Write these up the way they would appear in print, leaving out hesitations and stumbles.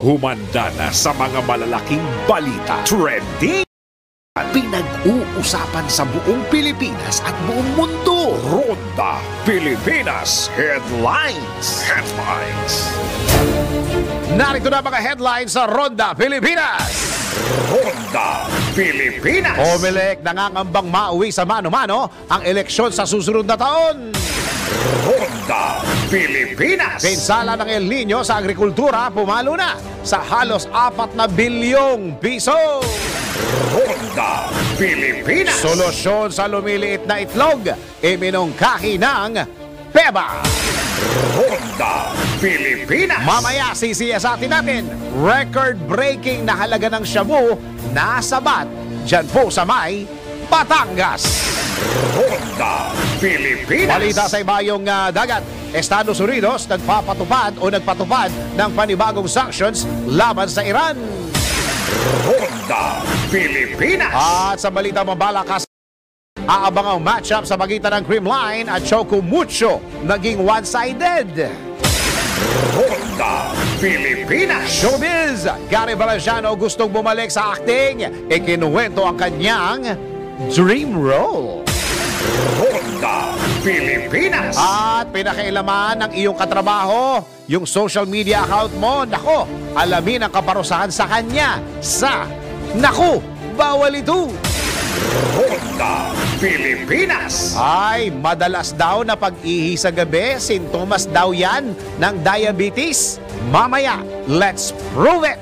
Humanda na sa mga malalaking balita. Trending! Pinag-uusapan sa buong Pilipinas at buong mundo. Ronda Pilipinas Headlines. Narito na mga headlines sa Ronda Pilipinas. Ronda Pilipinas. Comelec nangangambang mauwi sa mano-mano ang eleksyon sa susunod na taon. Ronda Pilipinas. Pinsala ng El Nino sa agrikultura pumalo na sa halos 4 na bilyong piso. Ronda Pilipinas. Solusyon sa lumiliit na itlog, iminungkahi ng PEBA. Ronda Pilipinas. Mamaya sisiyasatin natin, record-breaking na halaga ng shabu nasabat dyan po sa may Batangas. Ronda Pilipinas. Balita sa ibayong dagat, Estados Unidos nagpapatupad o nagpatupad ng panibagong sanctions laban sa Iran. Ronda Pilipinas. At sa balita mabalakas, aabang ang matchup sa pagitan ng Creamline at Choco Mucho naging one-sided. Ronda Pilipinas. Showbiz, Gary Valenciano gustong bumalik sa acting, ikinuwento ang kanyang dream role. Ronda Pilipinas. At pinakailaman ng iyong katrabaho, yung social media account mo. Nako, alamin ang kaparusahan sa kanya sa Naku, Bawal Ito. Ronda Pilipinas. Ay, madalas daw na pag-ihi sa gabi, sintomas daw yan ng diabetes. Mamaya, let's prove it.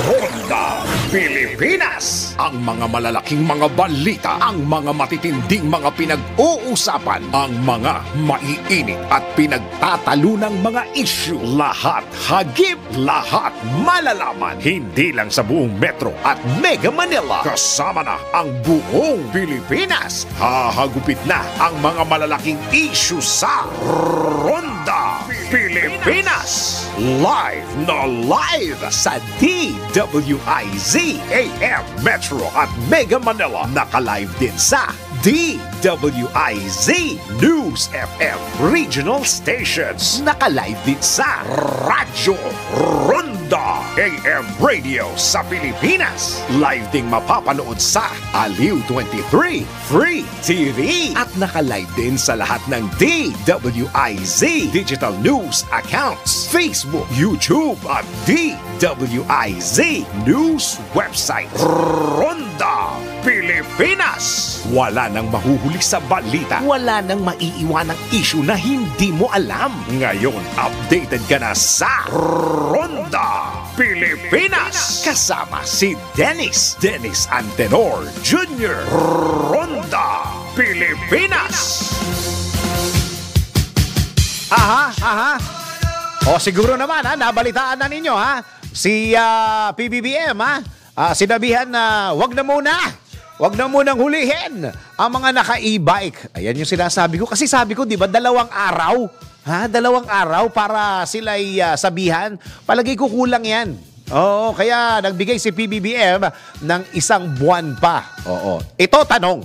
Ronda Pilipinas. Ang mga malalaking mga balita, ang mga matitinding mga pinag-uusapan, ang mga maiinit at pinagtatalunang mga issue. Lahat hagip, lahat malalaman. Hindi lang sa buong Metro at Mega Manila. Kasama na ang buong Pilipinas. Hahagupit na ang mga malalaking issue sa Ronda Pilipinas. Live na live sa DWIZ AM Metro at Mega Manila. Naka-live din sa DWIZ News FM Regional Stations. Naka-live din sa Radyo Ronda AM Radio sa Pilipinas. Live ding mapapanood sa Aliw 23 Free TV. At naka-live din sa lahat ng DWIZ Digital News accounts, Facebook, YouTube at DWIZ News website. Ronda Pilipinas. Wala nang mahuhuli sa balita. Wala nang maiiwanang issue na hindi mo alam. Ngayon, updated ka na sa Ronda Pilipinas. Kasama si Dennis Antenor Jr. Ronda Pilipinas. Aha. O siguro naman nabalitaan na ninyo si PBBM sinabihan na wag na munang hulihin ang mga naka-e-bike. Ayan yung sinasabi ko. Kasi sabi ko, di ba, 2 araw? 2 araw para sila'y sabihan. Palagay ko kulang yan. Oo, kaya nagbigay si PBBM ng 1 buwan pa. Oo. Ito tanong.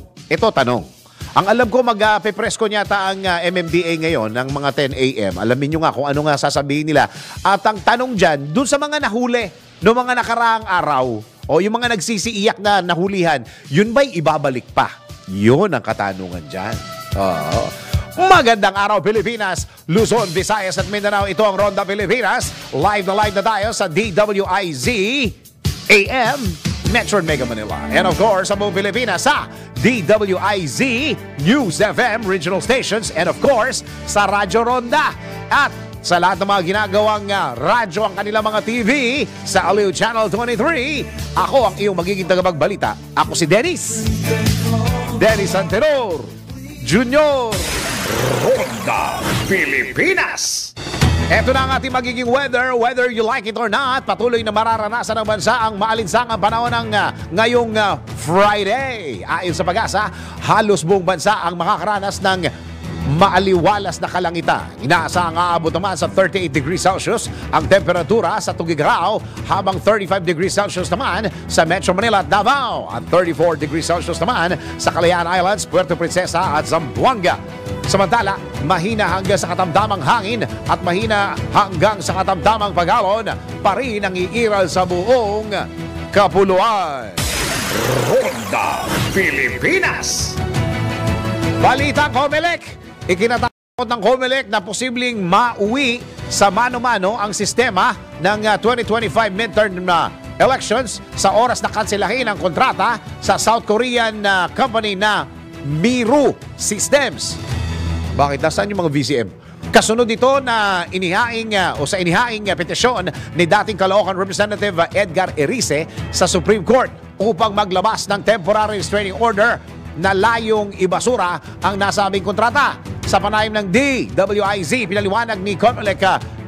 Ang alam ko, mag-press ko nyata ang MMDA ngayon ng mga 10 a.m. Alamin nyo nga kung ano nga sasabihin nila. At ang tanong dyan, dun sa mga nahuli, no mga nakaraang araw, o yung mga nagsisiiyak na nahulihan, yun ba'y ibabalik pa? Yun ang katanungan dyan. Magandang araw, Pilipinas, Luzon, Visayas at Mindanao. Ito ang Ronda Pilipinas. Live na tayo sa DWIZ AM Metro and Mega Manila. And of course, sa buong Pilipinas sa DWIZ News FM Regional Stations. And of course, sa Radyo Ronda. At sa lahat ng mga ginagawang radyo ang kanilang mga TV sa Aliw Channel 23. Ako ang iyong magiging tagapagbalita. Ako si Dennis Antenor Jr. Ronda Pilipinas. Ito na ang ating magiging weather. Whether you like it or not, patuloy na mararanasan ng bansa ang maalinsangang panahon ng ngayong Friday. Ayon sa Pag-asa, halos buong bansa ang makakaranas ng maaliwalas na kalangitan. Inaasahang aabot naman sa 38 degrees Celsius ang temperatura sa Tuguegarao, habang 35 degrees Celsius naman sa Metro Manila at Davao at 34 degrees Celsius naman sa Kalayaan Islands, Puerto Princesa at Zamboanga. Samantala, mahina hanggang sa katamtamang hangin at mahina hanggang sa katamtamang pagalon pa rin ang iiral sa buong kapuluan. Ronda Pilipinas! Balita Comelec! Ikinatakot ng Comelec na posibleng mauwi sa mano-mano ang sistema ng 2025 midterm elections sa oras na kanselahin ang kontrata sa South Korean company na Miru Systems. Bakit? Nasaan yung mga VCM? Kasunod dito na inihaing petisyon ni dating Caloocan Representative Edgar Erice sa Supreme Court upang maglabas ng temporary restraining order na layong ibasura ang nasabing kontrata. Sa panayam ng DWIZ, pinaliwanag ni COMELEC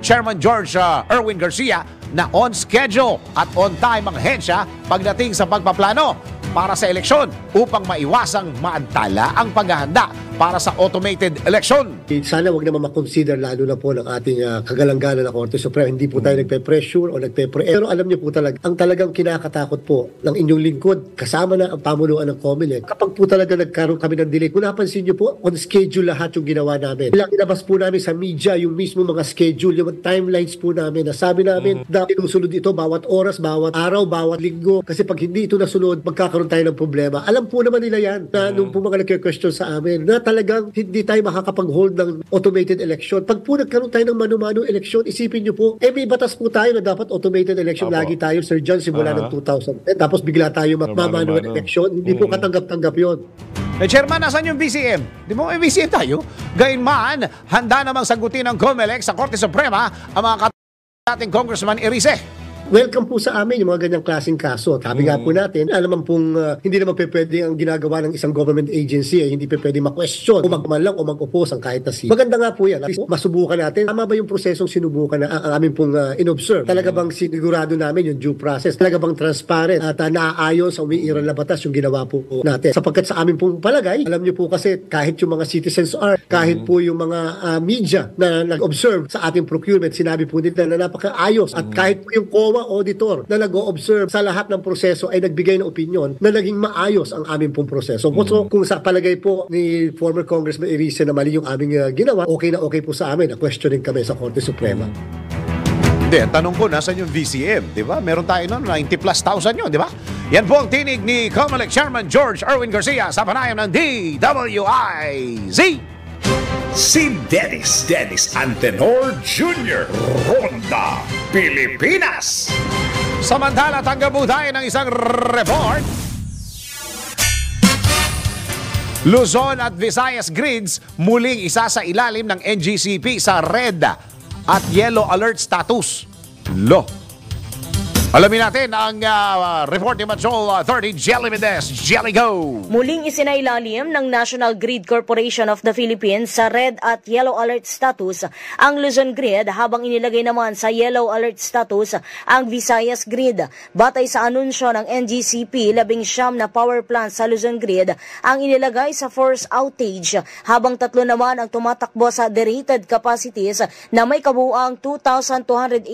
Chairman George Erwin Garcia na on schedule at on time ang hensya pagdating sa pagpaplano para sa eleksyon upang maiwasang maantala ang paghahanda para sa automated election. Sana wag naman makonsider lalo na po ng ating kagalangganan na Korte Suprema. Hindi po tayo nagpe-pressure o pero alam niyo po talaga, ang talagang kinakatakot po ng inyong lingkod, kasama na ang pamunuan ng COMELEC, kapag po talaga nagkaroon kami ng delay, kung napansin niyo po, on schedule lahat yung ginawa namin. Ilabas po namin sa media yung mismo mga schedule, yung timelines po namin. Nasabi namin, dapat susunod ito bawat oras, bawat araw, bawat linggo. Kasi pag hindi ito nasunod, magkakaroon tayo ng problema. Alam po naman nila yan na nung po mga nagka-question sa amin, na talagang hindi tayo makakapag-hold ng automated election. Pag po nagkaroon tayo ng mano-mano election, isipin nyo po, may batas po tayo na dapat automated election. Lagi tayo, Sir John, simula ng 2010. Tapos bigla tayo magmamano election. Hindi po katanggap-tanggap yun. Chairman, nasan yung VCM? Di mo may VCM tayo? Gayunman, handa namang sagutin ng COMELEC sa Korte Suprema ang mga dating Congressman Erice. Welcome po sa amin yung mga ganyang klaseng kaso. Sabi nga po natin, alam pong hindi naman pwede ang ginagawa ng isang government agency, hindi pwede ma-question o magman lang o mag-oppose ang kahit na sino. Maganda nga po yan. Masubukan natin. Tama ba yung prosesong sinubukan na ang amin pong in-observe? Talaga bang sinigurado namin yung due process? Talaga bang transparent at naaayon sa umiiral na batas yung ginawa po natin? Sapagkat sa amin pong palagay, alam niyo po kasi kahit yung mga citizens kahit po yung mga media na nag-observe sa ating procurement, sinabi po nila na napakaayos at kahit po yung COA auditor na nag-o-observe sa lahat ng proseso ay nagbigay ng opinion na naging maayos ang aming pong proseso. So, kung sa palagay po ni former Congressman Erice na mali yung aming ginawa, okay na okay po sa amin na questioning kami sa Korte Suprema. Hindi, tanong ko, nasan yung VCM? Di ba? Meron tayo noon, 90,000+ yun, di ba? Yan po ang tinig ni COMELEC Chairman George Erwin Garcia sa panayam ng DWIZ. Si Dennis Antenor Jr. Ronda Pilipinas. Samantala, tanggap po tayo ng isang report. Luzon at Visayas grids muling isa sa ilalim ng NGCP sa red at yellow alert status. Alamin natin ang report ni Matsol 30 Jelly Mendez. Jelly, go! Muling isinailalim ng National Grid Corporation of the Philippines sa red at yellow alert status ang Luzon Grid, habang inilagay naman sa yellow alert status ang Visayas Grid. Batay sa anunsyo ng NGCP, 19 na power plant sa Luzon Grid ang inilagay sa force outage, habang 3 naman ang tumatakbo sa derated capacities na may kabuuang 2,284.3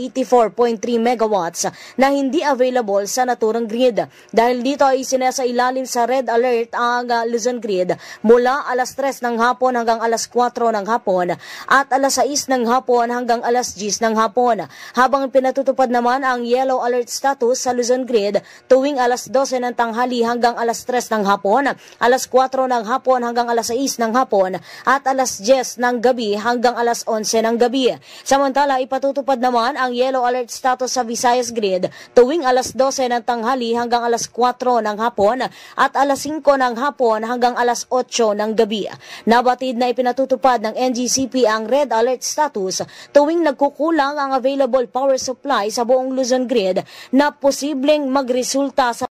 megawatts na hindi available sa naturang grid. Dahil dito ay sinasailalim sa red alert ang Luzon Grid mula alas 3 ng hapon hanggang alas 4 ng hapon at alas 6 ng hapon hanggang alas 10 ng hapon. Habang pinatutupad naman ang yellow alert status sa Luzon Grid tuwing alas 12 ng tanghali hanggang alas 3 ng hapon, alas 4 ng hapon hanggang alas 6 ng hapon at alas 10 ng gabi hanggang alas 11 ng gabi. Samantala, ipatutupad naman ang yellow alert status sa Visayas Grid tuwing alas 12 ng tanghali hanggang alas 4 ng hapon at alas 5 ng hapon hanggang alas 8 ng gabi. Nabatid na ipinatutupad ng NGCP ang red alert status tuwing nagkukulang ang available power supply sa buong Luzon Grid na posibleng magresulta sa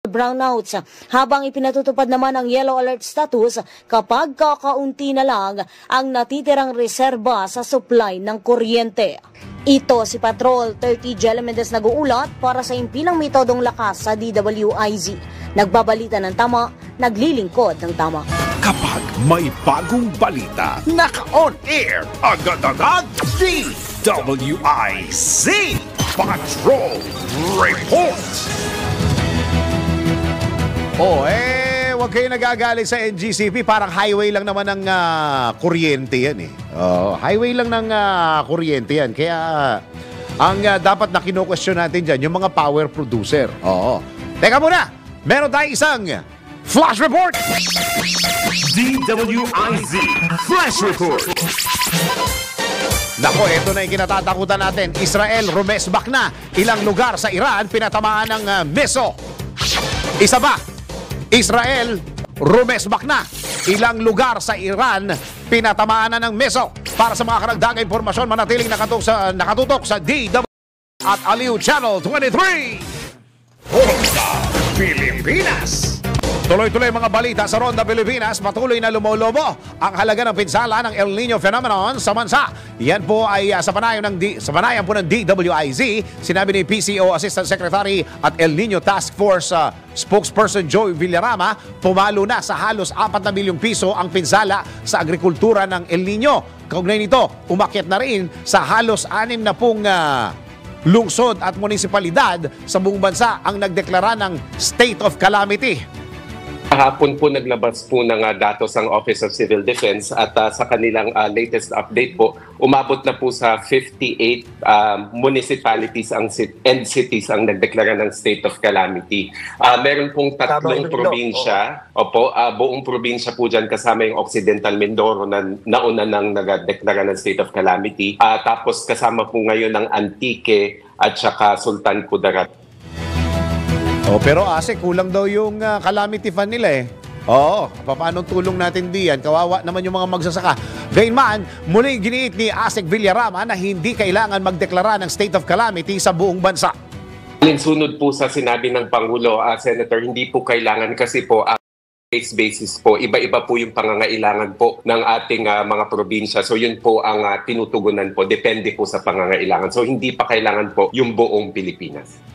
brownouts, habang ipinatutupad naman ang yellow alert status kapag kakaunti na lang ang natitirang reserba sa supply ng kuryente. Ito si Patrol 30 Jelly Mendez nag-uulat para sa impilang metodong lakas sa DWIZ. Nagbabalita ng tama, naglilingkod ng tama. Kapag may bagong balita. Naka-on air, agad-agad, DWIZ Patrol Report. Huwag kayo nagagalit sa NGCP. Parang highway lang naman ng kuryente yan eh. Highway lang ng kuryente yan. Kaya ang dapat na kino-question natin dyan, yung mga power producer. Teka muna, meron tayong isang Flash Report! DWIZ Flash Report! Nako, ito na yung kinatatakutan natin. Israel rumesbak na. Ilang lugar sa Iran pinatamaan ng miso. Isa ba? Israel rumesbak na. Ilang lugar sa Iran pinatamaan na ng miso. Para sa mga karagdagang impormasyon, manatiling nakatutok sa DW at Aliw Channel 23. Ronda Pilipinas. Tuloy-tuloy mga balita sa Ronda Pilipinas. Patuloy na lumolobo ang halaga ng pinsala ng El Nino phenomenon sa bansa. Yan po ay sa panayan po ng DWIZ. Sinabi ni PCO Assistant Secretary at El Nino Task Force spokesperson Joey Villarama, pumalo na sa halos 4 na milyong piso ang pinsala sa agrikultura ng El Nino. Kaugnay nito, umakyat na rin sa halos 6 na pong lungsod at munisipalidad sa buong bansa ang nagdeklara ng state of calamity. Kahapon po naglabas po ng datos ang Office of Civil Defense at sa kanilang latest update po, umabot na po sa 58 municipalities and cities ang nagdeklara ng state of calamity. Meron pong 3 probinsya, buong probinsya po dyan kasama yung Occidental Mindoro na nauna nang nagdeklara ng state of calamity. Tapos kasama po ngayon ang Antique at saka Sultan Kudarat. Pero kulang daw yung calamity fund nila eh. Paano tulong natin diyan? Kawawa naman yung mga magsasaka. Gayunman, muli giniit ni Asek Villarama na hindi kailangan magdeklara ng state of calamity sa buong bansa. Sunod po sa sinabi ng Pangulo, Senator, hindi po kailangan kasi po case basis po, iba-iba po yung pangangailangan po ng ating mga probinsya. So yun po ang tinutugunan po, depende po sa pangangailangan. So hindi pa kailangan po yung buong Pilipinas.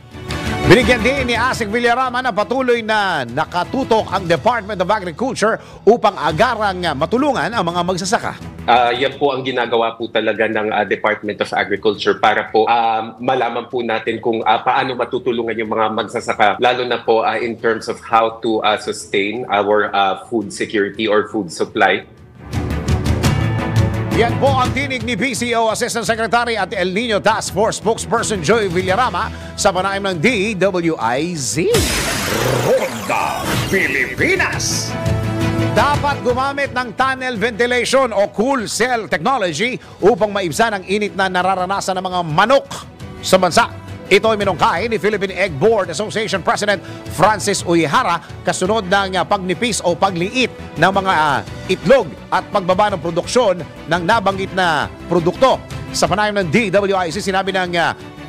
Binigyan din ni Asek Villarama na patuloy na nakatutok ang Department of Agriculture upang agarang matulungan ang mga magsasaka. Yan po ang ginagawa po talaga ng Department of Agriculture para po malaman po natin kung paano matutulungan yung mga magsasaka, lalo na po in terms of how to sustain our food security or food supply. Yan po ang tinig ni PCO Assistant Secretary at El Nino Task Force spokesperson Joey Villarama sa panayam ng DWIZ. Ronda Pilipinas. Dapat gumamit ng tunnel ventilation o cool cell technology upang maibsan ang init na nararanasan ng mga manok sa bansa. Ito ay minungkahi ni Philippine Egg Board Association President Francis Uehara kasunod ng pagnipis o pagliit ng mga itlog at pagbaba ng produksyon ng nabanggit na produkto. Sa panayam ng DWIC, sinabi ng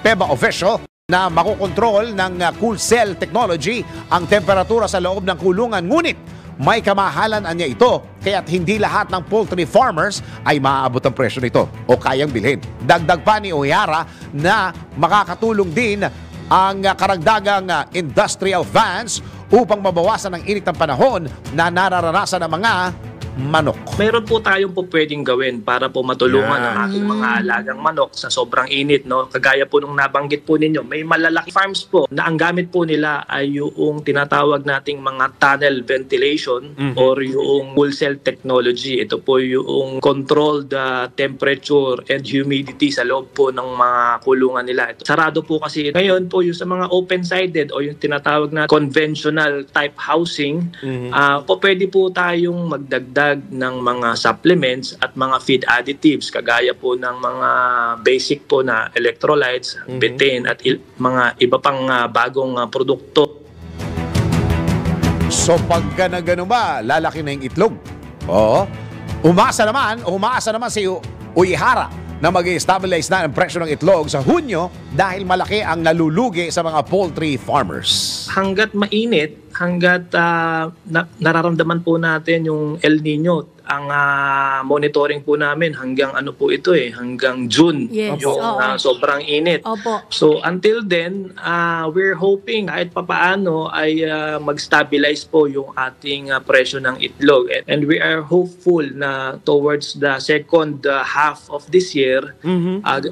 PEBA official na makokontrol ng cool cell technology ang temperatura sa loob ng kulungan. Ngunit may kamahalan niya ito, kaya't hindi lahat ng poultry farmers ay maaabot ang presyo nito o kayang bilhin. Dagdag pa ni Uehara na makakatulong din ang karagdagang industrial vans upang mabawasan ang init ng panahon na nararanasan ng mga manok. Meron po tayong po pwedeng gawin para po matulungan ang ating mga alagang manok sa sobrang init, no? Kagaya po nung nabanggit po ninyo, may malalaki farms po na ang gamit po nila ay yung tinatawag nating mga tunnel ventilation or yung cool cell technology. Ito po yung controlled temperature and humidity sa loob po ng mga kulungan nila. Ito, sarado po kasi ngayon po yung sa mga open-sided o yung tinatawag na conventional type housing, po pwede po tayong magdagdag ng mga supplements at mga feed additives kagaya po ng mga basic po na electrolytes, betaine at mga iba pang bagong produkto. So pagka na gano'n ba, lalaki na yung itlog? Umaasa naman si Uehara na mag-stabilize na ang presyo ng itlog sa Hunyo dahil malaki ang nalulugi sa mga poultry farmers. Hanggat mainit, hanggat nararamdaman po natin yung El Nino, ang monitoring po namin hanggang ano po ito hanggang June. Yes, Yung oo. sobrang init. Opo. So until then, we're hoping kahit papaano ay mag-stabilize po yung ating presyo ng itlog. And we are hopeful na towards the second half of this year,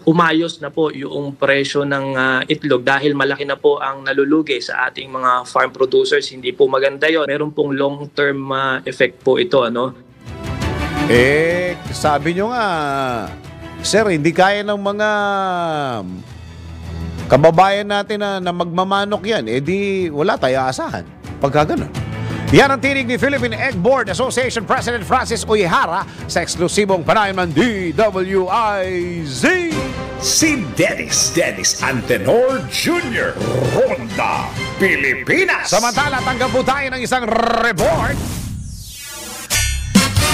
umayos na po yung presyo ng itlog dahil malaki na po ang nalulugi sa ating mga farm producers. Hindi po maganda yon. Meron pong long-term effect po ito. Sabi nyo nga, sir, hindi kaya ng mga kababayan natin na magmamanok yan. Di wala tayo asahan. Pagka ganun. Yan ang tinig ni Philippine Egg Board Association President Francis Uehara sa eksklusibong panayam ng DWIZ. Si Dennis Antenor Jr. Ronda Pilipinas. Samantala, tanggap po tayo ng isang report.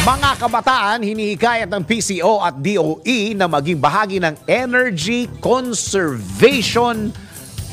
Mga kabataan, hinihikayat ng PCO at DOE na maging bahagi ng Energy Conservation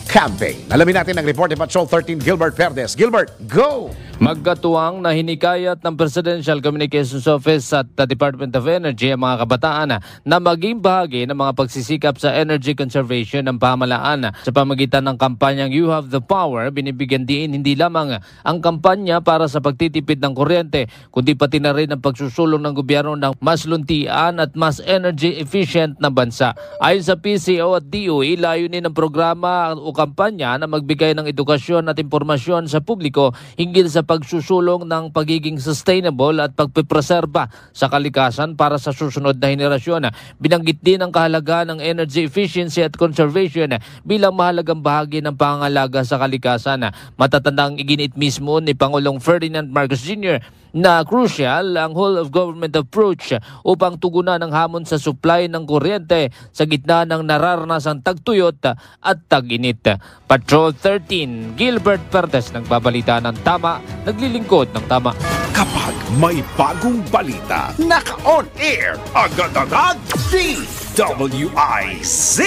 Campaign. Alamin natin ang report ni Patrol 13 Gilbert Perdes. Gilbert, go! Magkatuwang na hinikayat ng Presidential Communications Office at the Department of Energy ang mga kabataan na maging bahagi ng mga pagsisikap sa energy conservation ng pamahalaan. Sa pamagitan ng kampanyang You Have the Power, binibigyan din hindi lamang ang kampanya para sa pagtitipid ng kuryente, kundi pati na rin ang pagsusulong ng gobyerno ng mas luntian at mas energy efficient na bansa. Ayon sa PCO at DOE, layunin ng programa o kampanya na magbigay ng edukasyon at impormasyon sa publiko hinggil sa pagsusulong ng pagiging sustainable at pagpipreserba sa kalikasan para sa susunod na henerasyon. Binanggit din ang kahalagahan ng energy efficiency at conservation bilang mahalagang bahagi ng pangangalaga sa kalikasan. Matatandang iginit mismo ni Pangulong Ferdinand Marcos Jr. na crucial ang whole-of-government approach upang tugunan ang hamon sa supply ng kuryente sa gitna ng nararanasang tagtuyot at tag-init. Patrol 13, Gilbert Perdes, nagbabalita ng tama, naglilingkod ng tama. Kapag may bagong balita, naka-on-air agad-agad DWIZ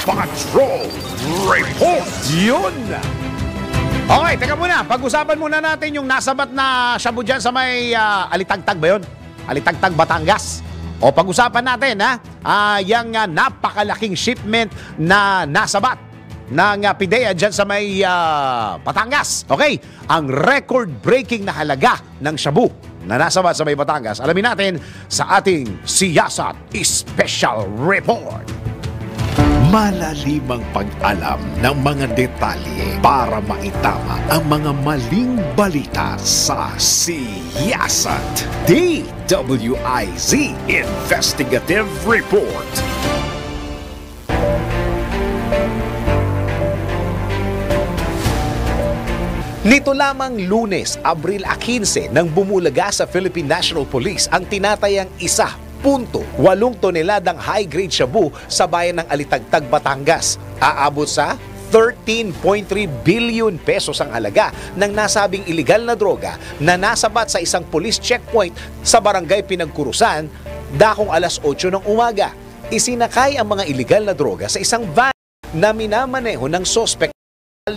Patrol Report. Yun! Okay, teka muna. Pag-usapan muna natin yung nasabat na shabu dyan sa may Alitagtag ba yun? Alitagtag, Batangas. O pag-usapan natin yung napakalaking shipment na nasabat ng PIDEA dyan sa may Batangas. Okay, ang record-breaking na halaga ng shabu na nasabat sa may Batangas. Alamin natin sa ating Siyasat Special Report. Malalimang pag-alam ng mga detalye para maitama ang mga maling balita sa Siyasat. DWIZ Investigative Report. Nito lamang Lunes, Abril 15 nang bumulaga sa Philippine National Police ang tinatayang 1.8 toneladang high-grade shabu sa bayan ng Alitagtag, Batangas. Aabot sa 13.3 billion pesos ang halaga ng nasabing iligal na droga na nasabat sa isang police checkpoint sa barangay Pinagkurusan, dakong alas 8 ng umaga. Isinakay ang mga iligal na droga sa isang van na minamaneho ng sospek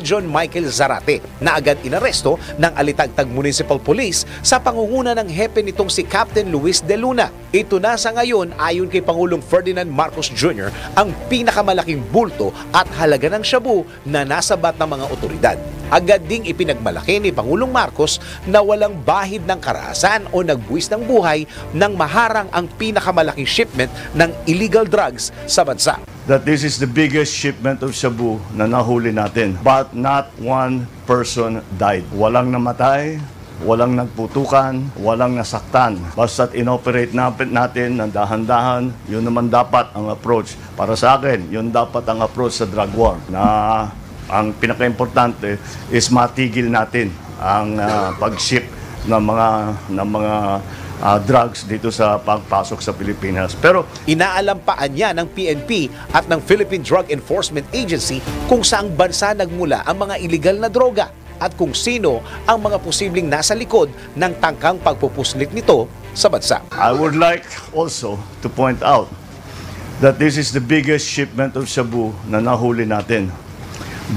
John Michael Zarate na agad inaresto ng Alitagtag Municipal Police sa pangunguna ng hepe nitong si Captain Luis De Luna. Ito na sa ngayon, ayon kay Pangulong Ferdinand Marcos Jr., ang pinakamalaking bulto at halaga ng shabu na nasabat ng mga otoridad. Agad ding ipinagmalaki ni Pangulong Marcos na walang bahid ng karahasan o nagbuwis ng buhay nang maharang ang pinakamalaking shipment ng illegal drugs sa bansa. That this is the biggest shipment of shabu na nahuli natin. But not one person died. Walang namatay, walang nagputukan, walang nasaktan. Basta't inoperate natin ng dahan-dahan, yun naman dapat ang approach. Para sa akin, yun dapat ang approach sa drug war. Na ang pinaka-importante is matigil natin ang pag-ship ng mga drugs dito sa pagpasok sa Pilipinas. Pero inaalampaan niya ng PNP at ng Philippine Drug Enforcement Agency kung saang bansa nagmula ang mga iligal na droga at kung sino ang mga posibleng nasa likod ng tangkang pagpupuslit nito sa bansa. I would like also to point out that this is the biggest shipment of shabu na nahuli natin.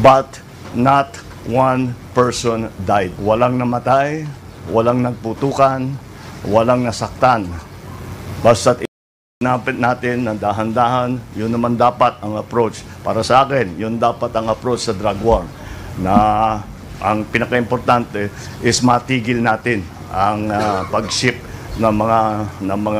But not one person died. Walang namatay, walang nagputukan, walang nasaktan. Basta't inapit natin ng dahan-dahan, yun naman dapat ang approach. Para sa akin, yun dapat ang approach sa drug war. Na ang pinaka-importante is matigil natin ang pag-ship ng mga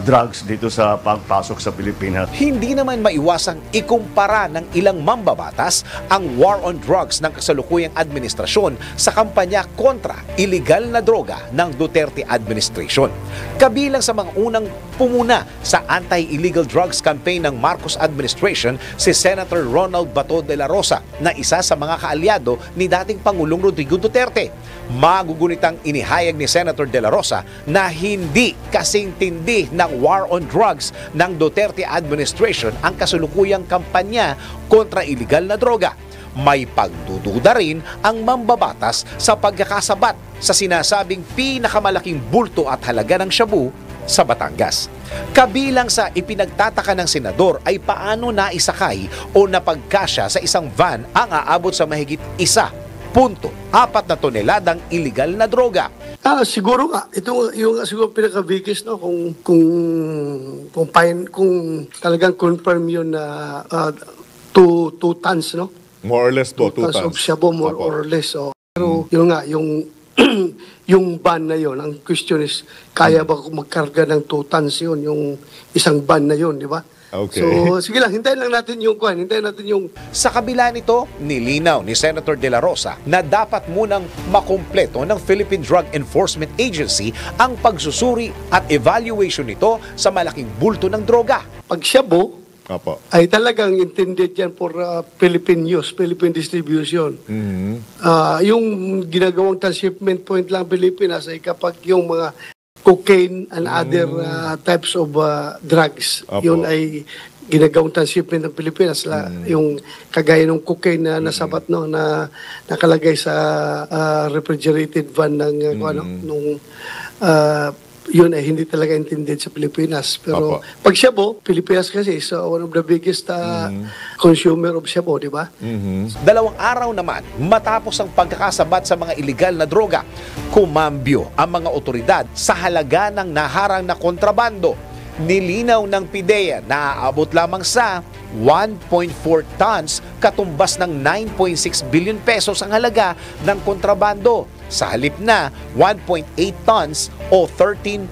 drugs dito sa pagpasok sa Pilipinas. Hindi naman maiwasang ikumpara ng ilang mambabatas ang war on drugs ng kasalukuyang administrasyon sa kampanya kontra illegal na droga ng Duterte administration. Kabilang sa mga unang pumuna sa anti-illegal drugs campaign ng Marcos administration si Senator Ronald Bato de la Rosa na isa sa mga kaalyado ni dating Pangulong Rodrigo Duterte. Magugunitang inihayag ni Senator de la Rosa na hindi kasing tindi ng war on drugs ng Duterte administration ang kasalukuyang kampanya kontra illegal na droga. May pagdududa rin ang mambabatas sa pagkakasabat sa sinasabing pinakamalaking bulto at halaga ng shabu sa Batangas. Kabilang sa ipinagtataka ng senador ay paano naisakay o napagkasya sa isang van ang aabot sa mahigit 1.4 na toneladang illegal na droga. Siguro nga ito yung siguro pinaka-biggest, no, kung talagang confirm yun na 2 tons, no, more or less po 2 tons of shabu, more or less. So, pero yun nga yung yung ban na yun, ang question is kaya ba magkarga ng 2 tons yun, yung isang ban na yun, di ba? Okay. So, sige lang, hintayin natin yung... Sa kabila nito, nilinaw ni Senator De La Rosa na dapat munang makumpleto ng Philippine Drug Enforcement Agency ang pagsusuri at evaluation nito sa malaking bulto ng droga. Pag shabu, ay talagang intended yan for Philippine use, Philippine distribution. Yung ginagawang transshipment point lang Pilipinas ay kapag yung mga cocaine and other types of drugs. Yun ay ginagawang transshipment ng Pilipinas. Yung kagaya ng cocaine na nasabat, no, na nakalagay sa refrigerated van ng yun ay hindi talaga intended sa Pilipinas. Pero pag shabu, Pilipinas kasi is one of the biggest consumer of shabu, di ba? 2 araw naman matapos ang pagkakasabat sa mga illegal na droga, kumambyo ang mga otoridad sa halaga ng naharang na kontrabando. Nilinaw ng PIDEA na aabot lamang sa 1.4 tons, katumbas ng 9.6 billion pesos ang halaga ng kontrabando, sa halip na 1.8 tons o 13.3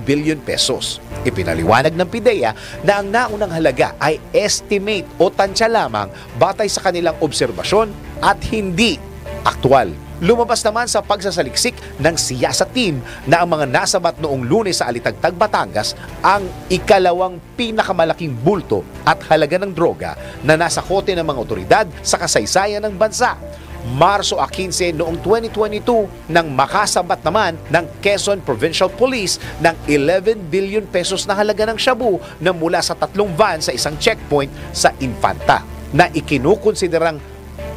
billion pesos. Ipinaliwanag ng PIDEA na ang naunang halaga ay estimate o tansya lamang batay sa kanilang obserbasyon at hindi aktwal. Lumabas naman sa pagsasaliksik ng siyasa team na ang mga nasabat noong Lunes sa Alitagtag, Batangas ang ikalawang pinakamalaking bulto at halaga ng droga na nasa kote ng mga otoridad sa kasaysayan ng bansa. Marso 15 noong 2022 nang makasabat naman ng Quezon Provincial Police ng 11 billion pesos na halaga ng shabu na mula sa 3 van sa isang checkpoint sa Infanta na ikinukonsiderang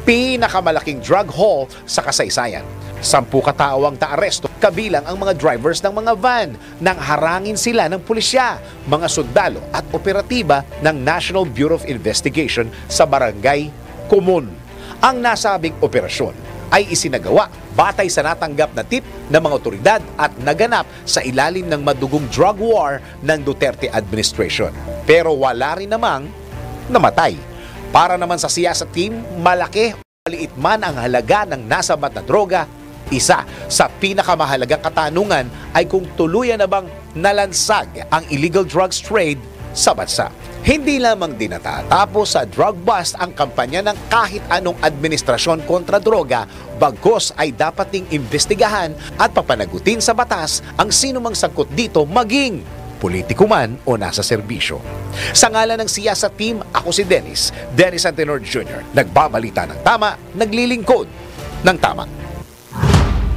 pinakamalaking drug haul sa kasaysayan. 10 katao ang naaresto, kabilang ang mga drivers ng mga van nang harangin sila ng pulisya, mga sundalo at operatiba ng National Bureau of Investigation sa Barangay Comun. Ang nasabing operasyon ay isinagawa batay sa natanggap na tip ng mga otoridad at naganap sa ilalim ng madugong drug war ng Duterte administration. Pero wala rin namang namatay. Para naman sa siyasa team, malaki o maliit man ang halaga ng nasabat na droga, isa sa pinakamahalagang katanungan ay kung tuluyan na bang nalansag ang illegal drugs trade sa bansa. Hindi lamang din natatapos sa drug bust ang kampanya ng kahit anong administrasyon kontra droga, bagkus ay dapat ding imbestigahan at papanagutin sa batas ang sinumang sangkot dito, maging politiko man o nasa serbisyo. Sa ngalan ng siyasa team, ako si Dennis Antenor Jr. Nagbabalita ng tama, naglilingkod ng tama.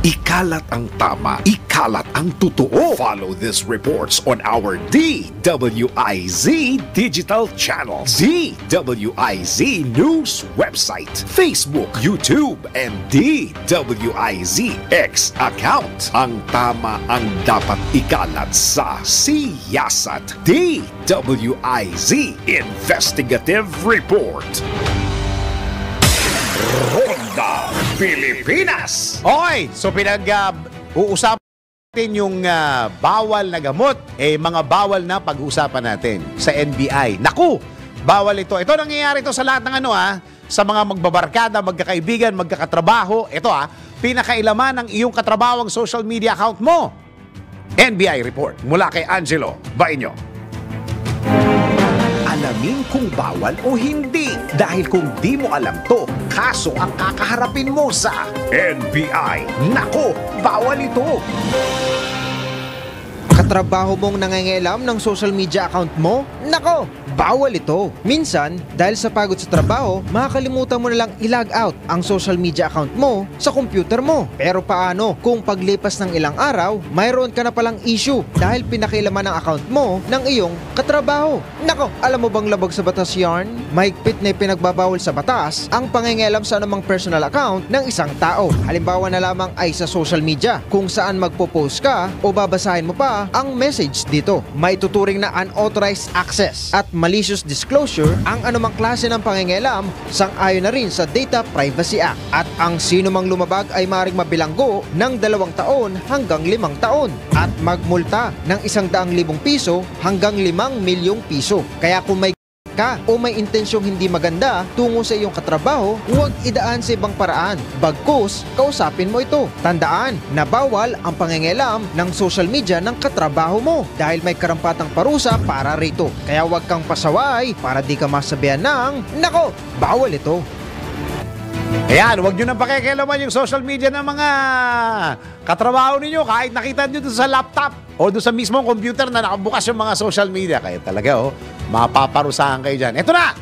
Ikalat ang tama, ikalat ang totoo. Follow these reports on our DWIZ digital channel, DWIZ News website, Facebook, YouTube, and DWIZ X account. Ang tama ang dapat ikalat sa Siyasat DWIZ Investigative Report. Ronda Pilipinas. Okay, so pinag-uusapan yung bawal na gamot, mga bawal na pag-usapan natin sa NBI. Naku, bawal ito. Ito nangyayari ito sa lahat ng sa mga magbabarkada, magkakaibigan, magkakatrabaho. Ito pinakailaman ng iyong katrabawang social media account mo. NBI report mula kay Angelo Bainyo. Alamin kung bawal o hindi. Dahil kung di mo alam to, kaso ang kakaharapin mo sa NBI. Nako, bawal ito. Katrabaho mong nangangailam ng social media account mo? Nako, bawal ito. Minsan, dahil sa pagod sa trabaho, makakalimutan mo na lang i-log out ang social media account mo sa computer mo. Pero paano kung paglipas ng ilang araw, mayroon ka na palang issue dahil pinakailaman ng account mo ng iyong katrabaho? Nako, alam mo bang labag sa batas yarn? Mahigpit na pinagbabawal sa batas ang pangangailam sa anumang personal account ng isang tao. Halimbawa na lamang ay sa social media, kung saan magpo-post ka o babasahin mo pa ang message dito. May tuturing na unauthorized access at malicious disclosure ang anumang klase ng pangangailam, sang-ayon na rin sa Data Privacy Act. At ang sino mang lumabag ay maaaring mabilanggo ng 2 taon hanggang 5 taon at magmulta ng 100,000 piso hanggang 5 milyong piso. Kaya kung may ka o may intensyong hindi maganda tungo sa iyong katrabaho, huwag idaan sa ibang paraan. Bagkus, kausapin mo ito. Tandaan na bawal ang pangangailam ng social media ng katrabaho mo dahil may karampatang parusa para rito. Kaya huwag kang pasaway para di ka masabihan ng, nako, bawal ito. Ayan, huwag nyo nang pakikialaman yung social media ng mga katrabaho ninyo kahit nakita nyo doon sa laptop o doon sa mismong computer na nakabukas yung mga social media. Kaya talaga, mapaparusahan kayo dyan. Ito na,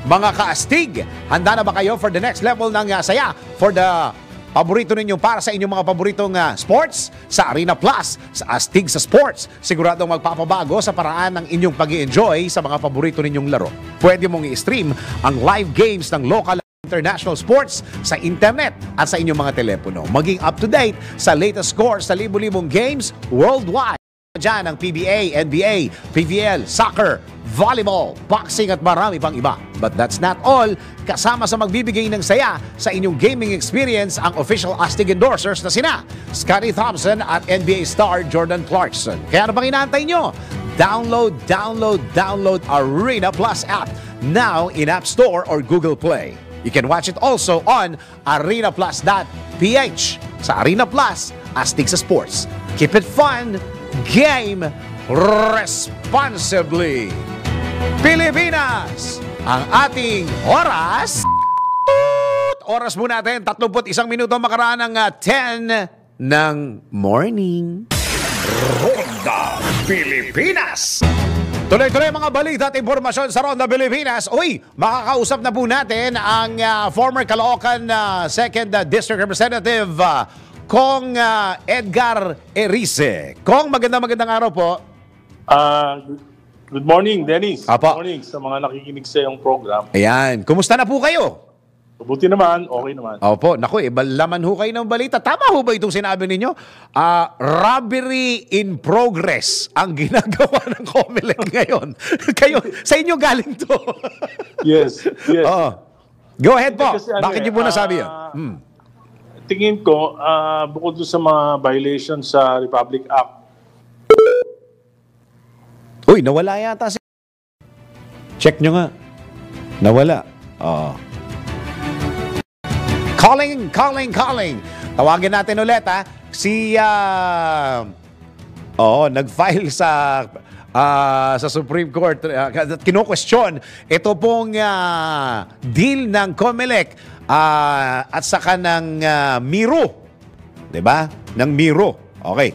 mga kaastig, handa na ba kayo for the next level ng saya? For the paborito ninyo para sa inyong mga paboritong sports? Sa Arena Plus, sa Astig sa Sports, siguradong magpapabago sa paraan ng inyong pag-i-enjoy sa mga paborito ninyong laro. Pwede mong i-stream ang live games ng local international sports sa internet at sa inyong mga telepono. Maging up-to-date sa latest scores sa libu-libong games worldwide. Diyan ang PBA, NBA, PVL, soccer, volleyball, boxing at marami pang iba. But that's not all. Kasama sa magbibigay ng saya sa inyong gaming experience ang official Astig endorsers na sina Scotty Thompson at NBA star Jordan Clarkson. Kaya ano bang inaantay nyo? Download Arena Plus app now in App Store or Google Play. You can watch it also on arenaplus.ph. Sa Arena Plus, Astig sa Sports. Keep it fun, game responsibly. Pilipinas, ang ating oras. Oras mo natin, 31 minuto makaraan ng 10 ng morning. Ronda Pilipinas. Tuloy-tuloy mga balita at impormasyon sa Ronda Pilipinas. Uy, makakausap na po natin ang former Caloocan 2nd District Representative Kong Edgar Erice. Kong, magandang araw po. Good morning, Dennis. Apo. Good morning sa mga nakikinig sa iyong program. Ayan, kumusta na po kayo? Mabuti naman, okay naman. Opo, naku, laman ho kayo ng balita. Tama ho ba itong sinabi ninyo? Robbery in progress ang ginagawa ng COMELEC ngayon. Kayo, sa inyo galing to. Yes. Go ahead po. Kasi, bakit niyo po nasabi yun? Tingin ko, bukod doon sa mga violations sa Republic Act. Uy, nawala yata si... Check nyo nga. Nawala. Calling. Tawagin natin ulit si nag-file sa Supreme Court kino-question ito pong deal ng COMELEC at saka ng Miro. 'Di ba? Ng Miro. Okay.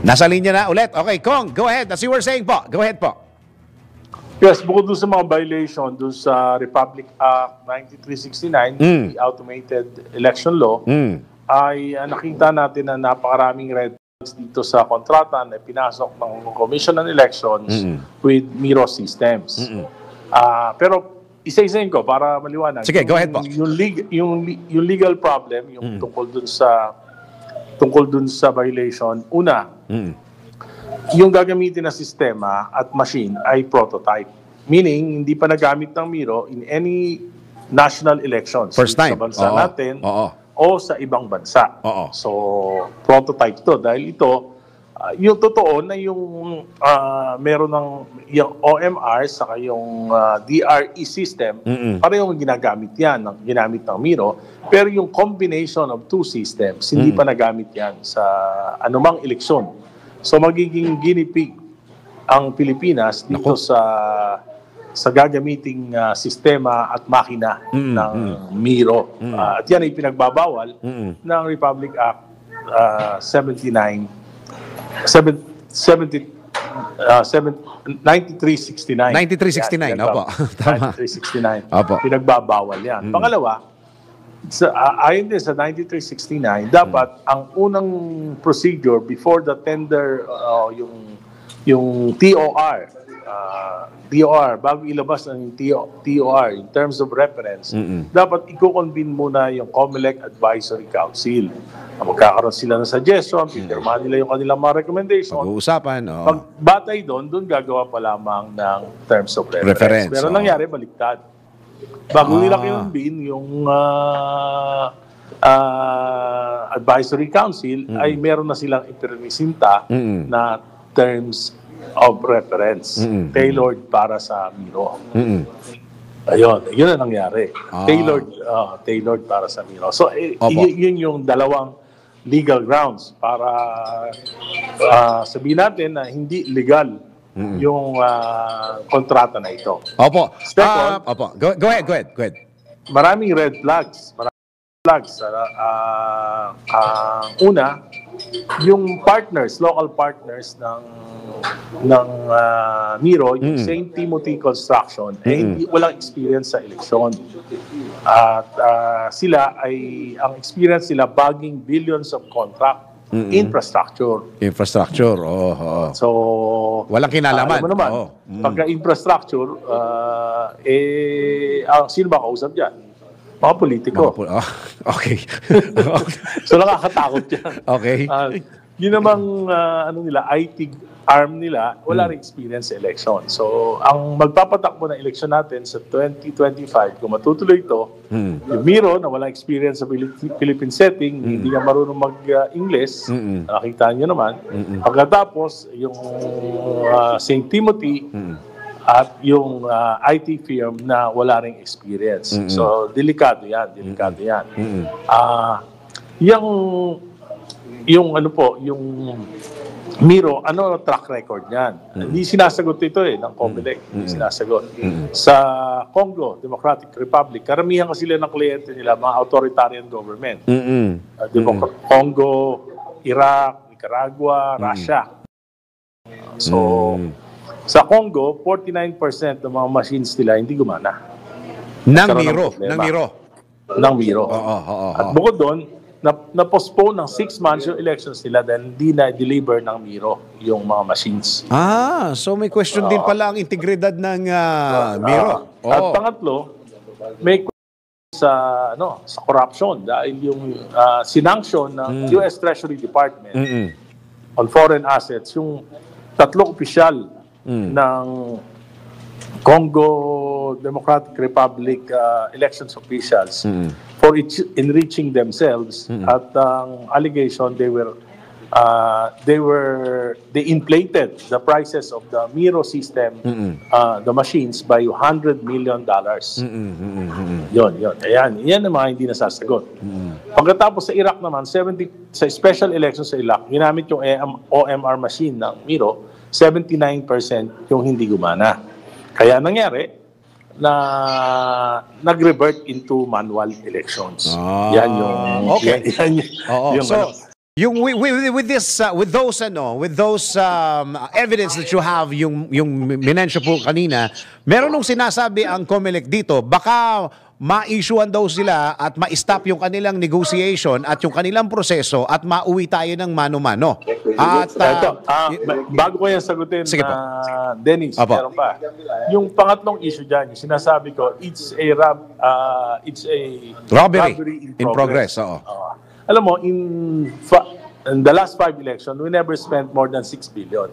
Nasa linya na ulit. Okay, Kong, go ahead. As you were saying po. Go ahead po. Yes, bukod doon sa mga violation doon sa Republic Act 9369, the Automated Election Law, ay nakita natin na napakaraming red flags dito sa kontrata na pinasok ng Commission on Elections with Miro systems. Pero isa-isahin ko para maliwanag. Sige, go ahead po. Yung legal problem, yung tungkol dun sa violation, una, yung gagamitin na sistema at machine ay prototype. Meaning, hindi pa nagamit ng Miro in any national elections. First time. Sa bansa natin o sa ibang bansa. Oo. So, prototype to dahil ito, yung totoo na yung meron ng yung OMR saka yung DRE system, parehong ginamit ng Miro, pero yung combination of two systems, hindi pa nagamit yan sa anumang eleksyon. So magiging guinea pig ang Pilipinas dito sa gagamiting sistema at makina ng Miro. At yan ay pinagbabawal ng Republic Act 9369. 9369, opo. Tama. 9369. Opo. Pinagbabawal yan. Pangalawa, ayon din sa 9369, dapat ang unang procedure before the tender, yung TOR, bago ilabas ng TOR in terms of reference, dapat i-convene muna yung COMELEC Advisory Council. Magkakaroon sila ng suggestion, pipirmahan nila yung kanilang mga recommendation. Pag-uusapan. Pagbatay doon gagawa pa lamang ng terms of reference. Pero nangyari, baliktad. Bago nila kinonvene yung Advisory Council, ay meron na silang ipirmisinta na terms of reference tailored para sa Miro. Ayun, yun ang nangyari. Tailored para sa Miro. So, yun yung dalawang legal grounds para sabihin natin na hindi legal yung kontrata na ito. Opo. Second, Go ahead. Maraming red flags. Una, yung local partners ng Miro, yung St. Timothy Construction, walang experience sa eleksyon. At ang experience nila bagging billions of contract infrastructure. So, walang kinalaman. Alam mo naman, pagka-infrastructure, sino ba kausap dyan? Mga politiko. Okay. So, nakakatakot yan. Okay. Yun namang IT arm nila, wala rin experience sa election. So, ang magpapatakbo ng election natin sa 2025, kung matutuloy ito, yung Miro na wala experience sa Philippine setting, hindi niya marunong mag-English, nakita niyo naman. Pagkatapos, yung St. Timothy, at yung IT firm na wala ring experience. So, delikado yan. Yung Miro, track record niyan? Hindi sinasagot ito ng COMELEC. Hindi sinasagot. Sa Congo, Democratic Republic, karamihan kasi sila ng kliyente nila, mga authoritarian government. Congo, Iraq, Nicaragua, Russia. So, sa Congo, 49% ng mga machines nila hindi gumana. Ng Miro. At bukod doon, na-postpone ng 6 months yung elections nila dahil hindi na-deliver ng Miro yung mga machines. So may question din pala ang integridad ng Miro. At pangatlo, may question sa corruption dahil yung sinanction ng US Treasury Department on foreign assets, yung 3 opisyal ng Congo Democratic Republic elections officials for enriching themselves at ang allegation they inflated the prices of the Miro system, the machines, by $100 million. Yun. Yan ang mga hindi nasasagot. Pagkatapos sa Iraq naman, sa special elections sa Iraq, ginamit yung OMR machine ng Miro, 79% yung hindi gumana. Kaya nangyari na nag-revert into manual elections. Yan yung with those evidence that you have, yung minensyo po kanina, meron nung sinasabi ang COMELEC dito, baka ma-issuean daw sila at ma-stop yung kanilang negotiation at yung kanilang proseso at mauwi tayo ng mano-mano. At bago ko yan sagutin, Dennis, meron pa. Yung pangatlong issue dyan, yung sinasabi ko, it's a robbery in progress. Alam mo, in the last 5 elections, we never spent more than 6 billion.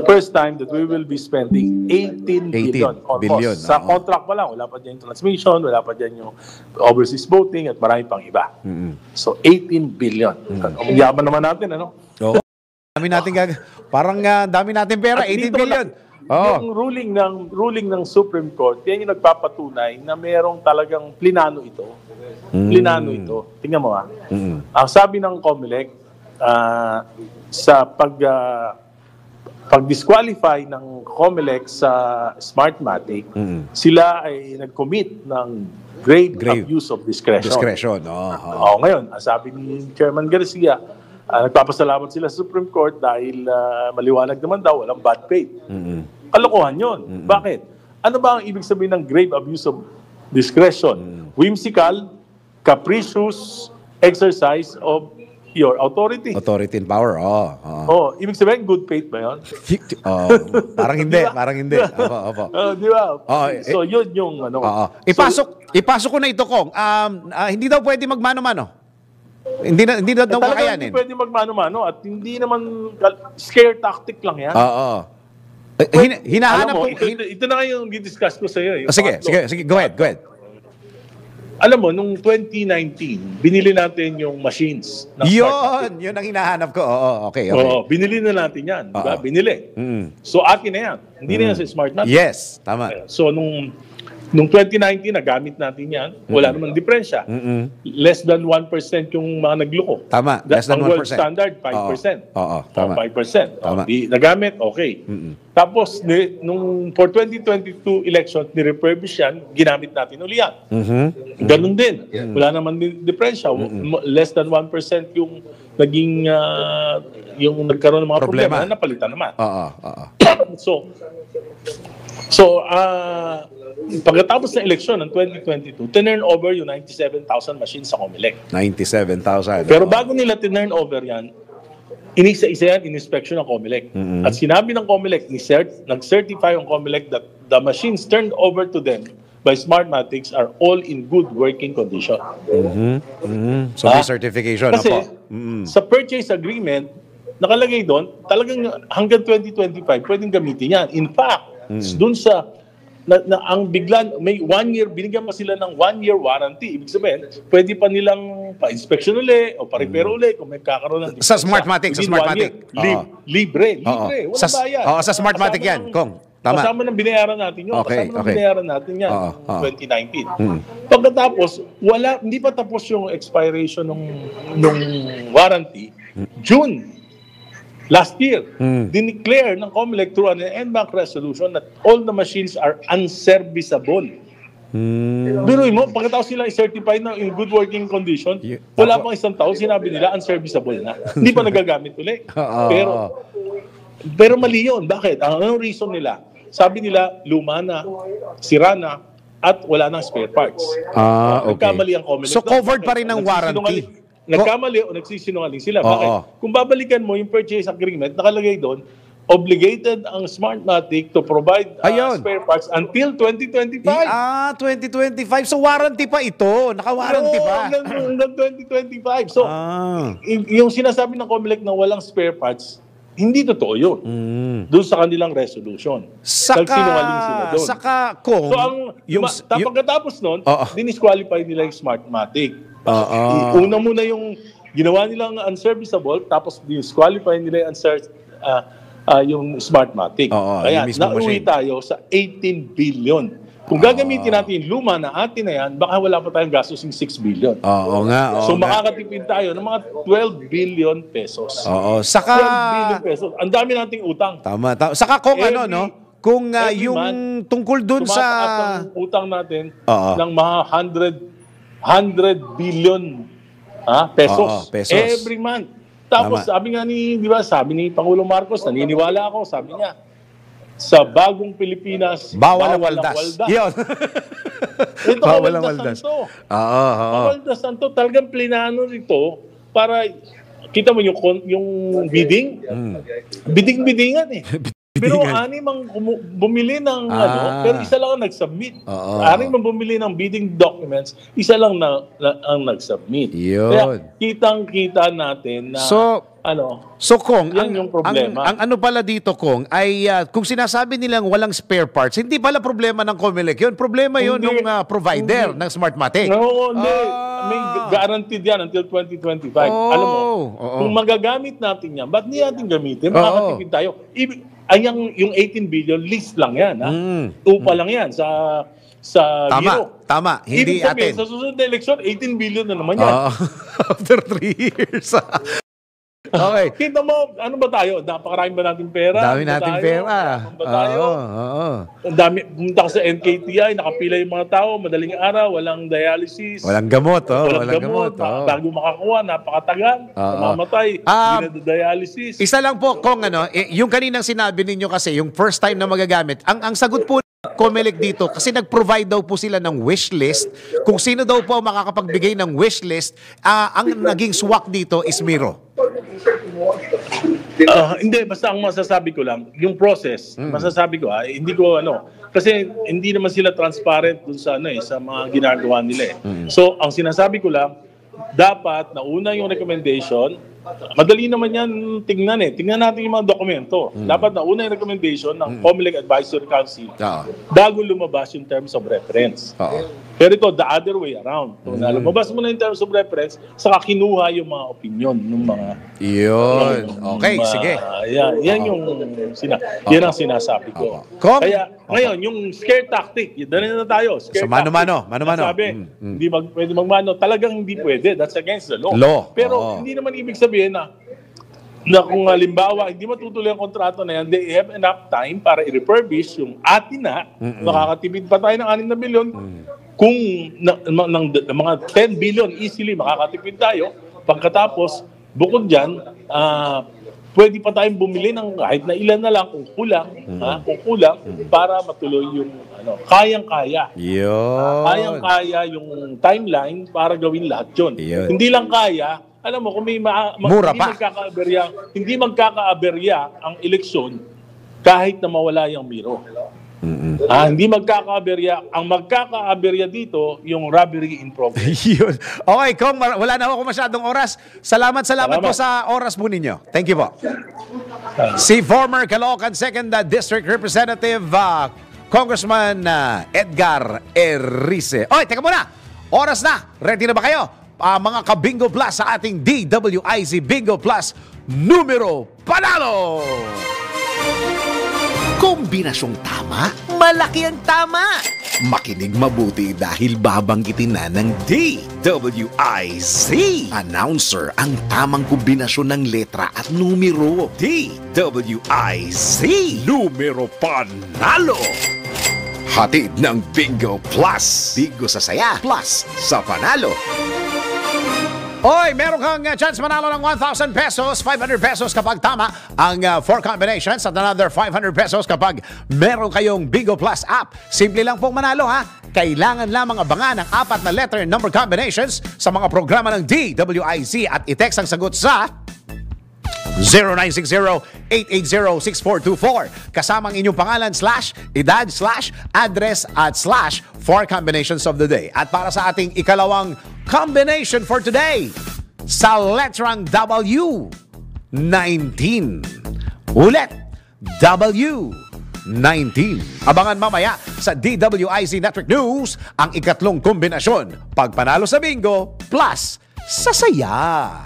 first time that we will be spending 18 billion almost. Sa contract pa lang, wala pa dyan yung transmission, wala pa dyan yung overseas boating at marami pang iba. So 18 billion. Ang yaman naman natin, ano? Dami natin parang dami natin pera, 18 billion. Yung ruling ng Supreme Court, yan yung nagpapatunay na merong talagang plinano ito. Plinano ito. Tingnan mo ang sabi ng COMELEC, sa pag-disqualify ng COMELEC sa Smartmatic, sila ay nag-commit ng grave abuse of discretion. Ngayon, sabi ni Chairman Garcia, nagpapasalamat sila sa Supreme Court dahil maliwanag naman daw, walang bad faith. Kalokohan yun. Bakit? Ano ba ang ibig sabihin ng grave abuse of discretion? Whimsical, capricious exercise of your authority. Authority and power, ibig sabihin, good faith ba yun? Parang hindi, parang hindi. Di ba? So, yun yung ano. Ipasok ko na ito, Kong. Hindi daw pwede magmano-mano. Hindi daw kakayanin. Hindi pwede magmano-mano at hindi naman scare tactic lang yan. Hinahanap ko. Ito na nga yung di-discuss ko sa iyo. Sige. Go ahead. Alam mo, nung 2019, binili natin yung machines. Yun ang hinahanap ko. Okay. Binili na natin yan. Diba? Binili. So, akin na yan. Hindi na yan sa Smartmatic. Yes, tama. So, nung 2019, nagamit natin yan. Wala namang diferensya. Less than 1% yung mga nagloko. Tama, less than 1%. Ang world standard, 5%. Tama. 5%. Tama. Nagamit, okay. Tapos, for 2022 election, ni-refurbish yan, ginamit natin uli yan. Ganun din. Wala naman diferensya. Less than 1% yung naging, yung nagkaroon ng mga problema na napalitan naman. So, pagkatapos ng eleksyon ng 2022, tinurn over yung 97,000 machines sa COMELEC. 97,000. Pero bago nila tinurn over yan, inisa-isa yan, in-inspection ng COMELEC. At sinabi ng COMELEC, nag-certify yung COMELEC that the machines turned over to them by Smartmatics are all in good working condition. So, may certification. Kasi sa purchase agreement, nakalagay doon, talagang hanggang 2025, pwedeng gamitin yan. In fact, doon sa ang biglan, may 1 year, binigyan pa sila ng 1 year warranty. Ibig sabihin, pwede pa nilang pa-inspection uli o pa-repair uli kung may kakaroon ng sa Smartmatic. Libre. Walang bayad. Sa Smartmatic yan, Kong. Tama. Kasama ng binayaran natin yun. Binayaran natin yan 2019. Pagkatapos, hindi pa tapos yung expiration ng warranty. June last year, dineclare ng COMELEC through an en banc resolution that all the machines are unserviceable. Biruin mo, pagkatapos sila i-certify na in good working condition, wala pang isang taon, sinabi nila unserviceable na. Hindi pa nagagamit ulit. Pero mali yun. Bakit? Anong reason nila? Sabi nila, luma na, sira na, at wala nang spare parts. Nagkamali ang COMELEC. So covered pa rin ng warranty? Nagkamali o nagsisinungaling sila. Bakit? Kung babalikan mo yung purchase agreement, nakalagay doon, obligated ang Smartmatic to provide spare parts until 2025. 2025. So warranty pa ito. Naka-warranty pa. Hanggang 2025. So, yung sinasabi ng COMELEC na walang spare parts, hindi totoo yun. Doon sa kanilang resolution. Nagsinungaling sila doon. So, pagkatapos nun, dinisqualify nila yung Smartmatic. Una muna yung ginawa nilang unserviceable, tapos disqualify nila yung Smartmatic. Kaya nauwi tayo sa 18 billion. Kung gagamitin natin yung luma na atin na yan, baka wala pa tayong gastos ng 6 billion. So makakatipid tayo ng mga 12 billion pesos. 12 billion pesos. Ang dami nating utang. Tama. Saka kung kung yung tungkol dun sa ang utang natin ng mga 100 billion pesos every month. Tapos sabi ni Pangulong Marcos, naniniwala ako, sabi niya, sa bagong Pilipinas, bawal ang waldas. Yun. Ito kawaldasan to. Kawaldasan to. Talagang plinano rito para, kita mo yung bidding? Bidding-biddingan eh. Pero anim ang bumili ng pero isa lang ang nag-submit. Anim ang bumili ng bidding documents, isa lang ang nag-submit. Kaya kitang-kita natin na So Kong, yan yung problema. ang ano pala dito Kong ay kung sinasabi nilang walang spare parts, hindi pala problema ng COMELEC yun. Problema yun ng provider ng Smartmatic. No, hindi. May guaranteed yan until 2025. Alam mo, kung magagamit natin yan, ba't hindi natin gamitin? Makakatipid tayo. Yung 18 billion, list lang yan. Upa lang yan sa biro. Tama. Hindi Ibig sabihin, atin. sa susunod na eleksyon, 18 billion na naman yan. After 3 years. Okay. Kita mo, ano ba tayo? Napakarami ba natin pera? Dami natin pera. Ang dami, pumunta ko sa NKTI, nakapila yung mga tao, madaling araw, walang dialysis. Walang gamot, Walang gamot. Bago makakuha, napakatagal. Mamatay. Dialysis. Isa lang po, Kong, yung kaninang sinabi ninyo kasi, yung first time na magagamit, ang sagot po COMELEC dito, kasi nag-provide daw po sila ng wish list. Kung sino daw po makakapagbigay ng wish list, ang naging swak dito is Miro. Hindi, basta ang masasabi ko lang, yung process, masasabi ko, hindi ko kasi hindi naman sila transparent dun sa sa mga ginagawa nila. So, ang sinasabi ko lang, dapat nauna yung recommendation. Madali naman yan tingnan Tingnan natin yung mga dokumento. Dapat nauna yung recommendation ng COMELEC Advisory Council bago lumabas yung terms of reference. Pero ito, the other way around. So, lumabas mo na yung terms of reference, saka kinuha yung mga opinion ng mga... Yun. Okay, sige. Yan yan ang sinasabi ko. Kaya, ngayon, yung scare tactic, dali na tayo. So, mano-mano. Sabi, hindi pwede magmano. Talagang hindi pwede. That's against the law. Pero hindi naman ibig sabihin na kung halimbawa hindi matutuloy ang kontrato na yan, they have enough time para i-refurbish yung atin na makakatipid pa tayo ng 6 na bilyon. Kung ng mga 10 billion easily makakatipid tayo. Pagkatapos, bukod dyan, pwede pa tayong bumili ng kahit na ilan na lang kung kulang, para matuloy yung kayang-kaya. Kayang-kaya yung timeline para gawin lahat yun. Hindi lang kaya, alam mo, kung hindi magkakaaberya ang eleksyon kahit na mawala yung Miro. Hindi magkakaaberya. Ang magkakaaberya dito, yung robbery in progress. Okay, Kong, wala na ako masyadong oras. Salamat po sa oras po ninyo. Thank you po. Si former Caloocan 2nd District Representative Congressman Edgar Erice. Oy, teka muna. Oras na. Ready na ba kayo? Mga ka-Bingo Plus sa ating DWIZ Bingo Plus numero panalo! Kombinasyong tama, malaki ang tama. Makinig mabuti dahil babanggitin na ng DWIZ. Announcer ang tamang kombinasyon ng letra at numero. DWIZ. Numero panalo. Hatid ng Bingo Plus. Bingo sa saya, plus sa panalo. Oy, meron kang chance manalo ng 1,000 pesos, 500 pesos kapag tama ang 4 combinations at another 500 pesos kapag meron kayong Bingo Plus app. Simple lang pong manalo Kailangan lamang abangan ang 4 na letter number combinations sa mga programa ng DWIZ at i-text ang sagot sa 0960-880-6424 kasama ang inyong pangalan / edad / address at / 4 combinations of the day. At para sa ating ikalawang combination for today, sa letrang W, 19. Ulit, W19. Abangan mamaya sa DWIZ Network News ang ikatlong kombinasyon. Pagpanalo sa bingo plus sa saya.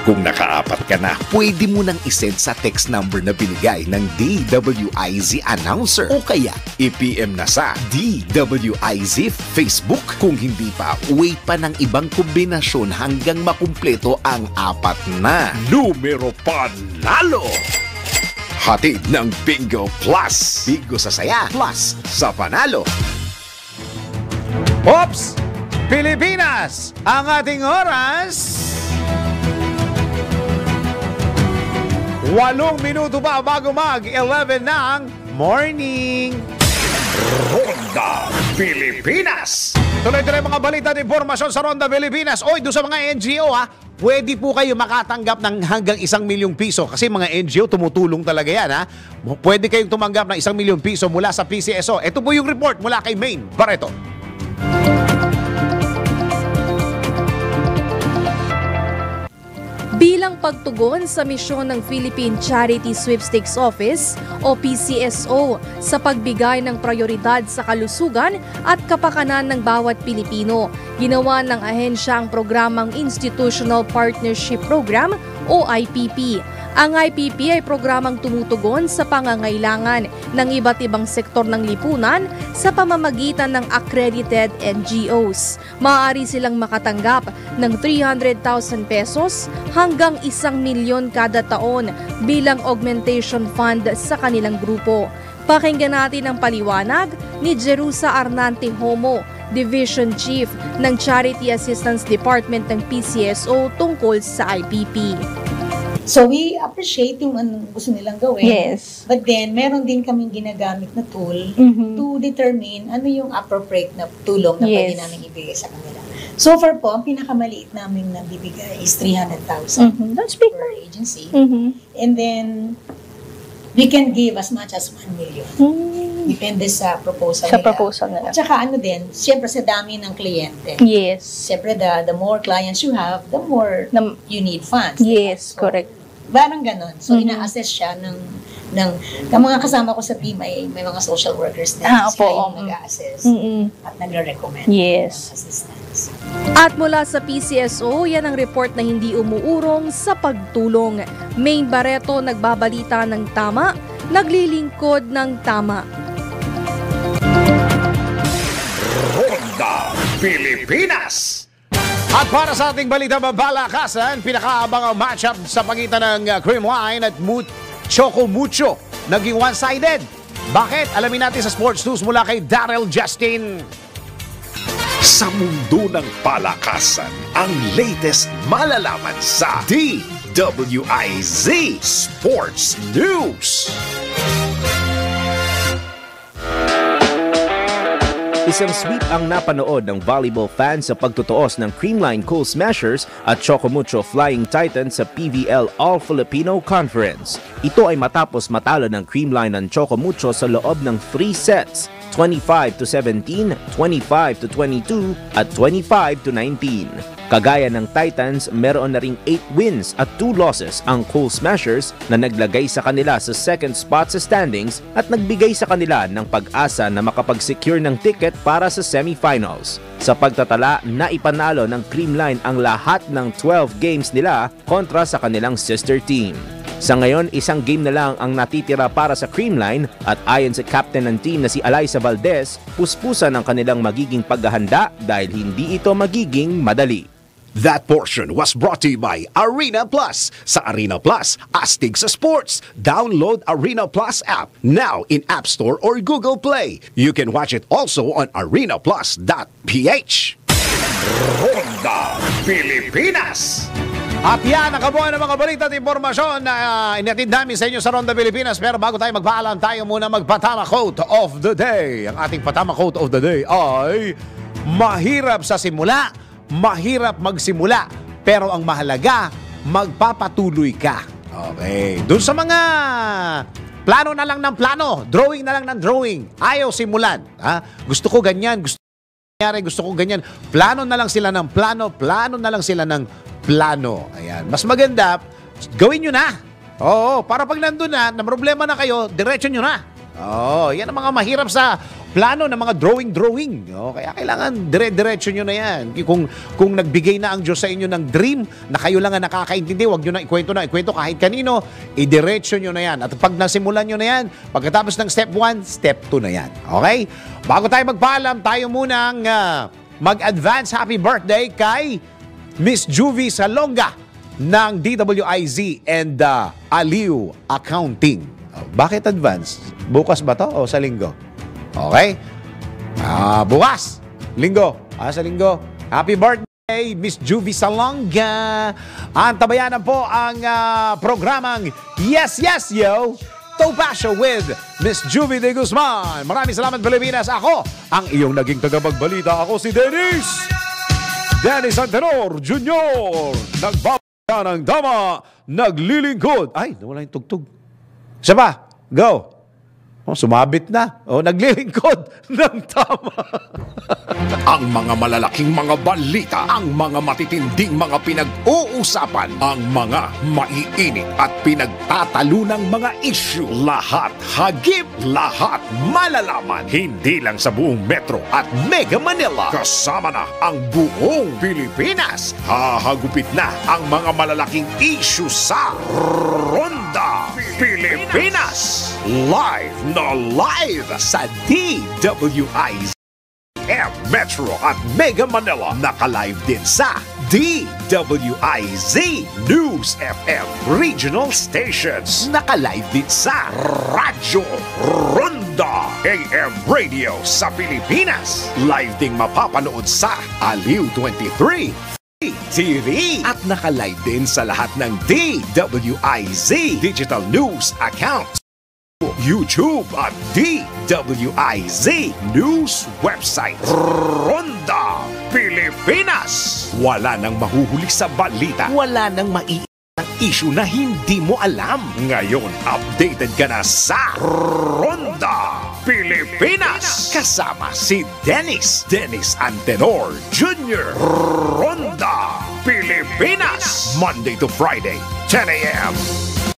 Kung nakaapat ka na, pwede mo nang isend sa text number na binigay ng DWIZ announcer o kaya i-PM na sa DWIZ Facebook. Kung hindi pa, wait pa ng ibang kombinasyon hanggang makumpleto ang 4 na numero panalo. Hatid ng Bingo Plus. Bingo sa saya, plus sa panalo. Oops! Pilipinas! Ang ating oras... 8 minuto pa bago mag-11 ng morning. Ronda Pilipinas. Tuloy-tuloy mga balita at impormasyon sa Ronda Pilipinas. Oy, doon sa mga NGO pwede po kayo makatanggap ng hanggang 1 milyong piso. Kasi mga NGO tumutulong talaga yan Pwede kayong tumanggap ng 1 milyong piso mula sa PCSO. Ito po yung report mula kay Maine Barreto. Bilang pagtugon sa misyon ng Philippine Charity Sweepstakes Office o PCSO sa pagbigay ng prioridad sa kalusugan at kapakanan ng bawat Pilipino. Ginawa ng ahensya ang programang Institutional Partnership Program o IPP. Ang IPP ay programang tumutugon sa pangangailangan ng iba't ibang sektor ng lipunan sa pamamagitan ng accredited NGOs. Maaari silang makatanggap ng 300,000 pesos hanggang 1 milyon kada taon bilang augmentation fund sa kanilang grupo. Pakinggan natin ang paliwanag ni Jerusa Arnante Homo, Division Chief ng Charity Assistance Department ng PCSO tungkol sa IPP. So we appreciate yung anong gusto nilang gawin. Yes. But then, meron din kaming ginagamit na tool to determine ano yung appropriate na tulong na pwede namin ibigay sa kanila. So far po, ang pinakamaliit namin na bibigay is 300,000 That's big per agency. And then, we can give as much as 1 million. Depende sa proposal nila. At saka ano din, siyempre sa dami ng kliyente. Yes. Siyempre, the more clients you have, the more you need funds. Yes, so, correct. Parang ganon. So, ina-assess siya ng mga kasama ko sa team ay may mga social workers din. Sila yung nag-a-assess at nagre-recommend assistance. At mula sa PCSO, yan ang report na hindi umuurong sa pagtulong. Maine Barreto nagbabalita ng tama, naglilingkod ng tama. Ronda Pilipinas! At para sa ating balita mabalakasan, pinakaabangang matchup sa pagitan ng Creamline at Choco Mucho naging one-sided. Bakit? Alamin natin sa Sports News mula kay Daryl Justin. Sa mundo ng palakasan, ang latest malalaman sa DWIZ Sports News. Isang sweep ang napanood ng volleyball fans sa pagtutuos ng Creamline Cool Smashers at Choco Mucho Flying Titans sa PVL All-Filipino Conference. Ito ay matapos matalo ng Creamline ng Choco Mucho sa loob ng 3 sets, 25-17, 25-22 at 25-19. Kagaya ng Titans, meron na ring 8 wins at 2 losses ang Cool Smashers na naglagay sa kanila sa second spot sa standings at nagbigay sa kanila ng pag-asa na makapag-secure ng ticket para sa semifinals. Sa pagtatala, naipanalo ng Creamline ang lahat ng 12 games nila kontra sa kanilang sister team. Sa ngayon, isang game na lang ang natitira para sa Creamline at ayon sa captain ng team na si Alyssa Valdez, puspusan ang kanilang magiging paghahanda dahil hindi ito magiging madali. That portion was brought to you by Arena Plus. Sa Arena Plus, astig sa sports. Download Arena Plus app now in App Store or Google Play. You can watch it also on arenaplus.ph. Ronda Pilipinas! At yan, nakabuhay ng mga balita at informasyon na inatid namin sa inyo sa Ronda Pilipinas. Pero bago tayo magpaalam, tayo muna magpatama quote of the day. Ang ating patama quote of the day ay, mahirap sa simula, mahirap magsimula, pero ang mahalaga, magpapatuloy ka. Okay. Doon sa mga plano na lang ng plano, drawing na lang ng drawing, ayaw simulan. Ha? Gusto ko ganyan, gusto ko ganyan. Plano na lang sila ng plano, plano na lang sila ng plano. Ayan. Mas maganda, gawin nyo na. Oo, para pag nandun na problema na kayo, diretso nyo na. Oo, yan ang mga mahirap sa plano ng mga drawing. Kaya kailangan dire-diretso nyo na yan. Kung nagbigay na ang Diyos sa inyo ng dream na kayo lang ang nakakaintindi, huwag nyo na ikwento kahit kanino, idiretso nyo na yan. At pag nasimulan nyo na yan, pagkatapos ng step 1, step 2 na yan. Okay? Bago tayo magpaalam, tayo munang mag-advance happy birthday kay Miss Juvie Salonga ng DWIZ and Aliu Accounting. Bakit advance? Bukas ba to o sa linggo? Okay? Bukas. Linggo. Sa linggo. Happy birthday, Miss Juvie Salonga. Antabayanan po ang programang Yes, Yes, Yo! Topasio with Miss Juvie de Guzman. Maraming salamat, Pilipinas. Ako, ang iyong naging tagapagbalita. Ako si Dennis Antenor Jr. Nagbabala ng tama, naglilingkod. Ay, nawala yung tugtog. Isa pa, go. Sumabit na. Naglilingkod ng tama. Ang mga malalaking mga balita, ang mga matitinding mga pinag-uusapan, ang mga maiinit at pinagtatalunang mga issue. Lahat hagip, lahat malalaman. Hindi lang sa buong Metro at Mega Manila. Kasama na ang buong Pilipinas. Hahagupit na ang mga malalaking issue sa Ronda Pilipinas. Live na live sa DWIZ Metro at Mega Manila. Naka-live din sa DWIZ News FM Regional Stations. Naka-live din sa Radyo Ronda AM Radio sa Pilipinas. Live ding mapapanood sa Aliw 23 TV at naka-live din sa lahat ng DWIZ Digital News accounts, YouTube at DWIZ News website. Ronda Pilipinas. Wala nang mahuhuli sa balita. Wala nang maiinang issue na hindi mo alam. Ngayon, updated ka na sa Ronda Pilipinas. Kasama si Dennis Antenor Jr. Ronda Pilipinas. Monday to Friday, 10 a.m.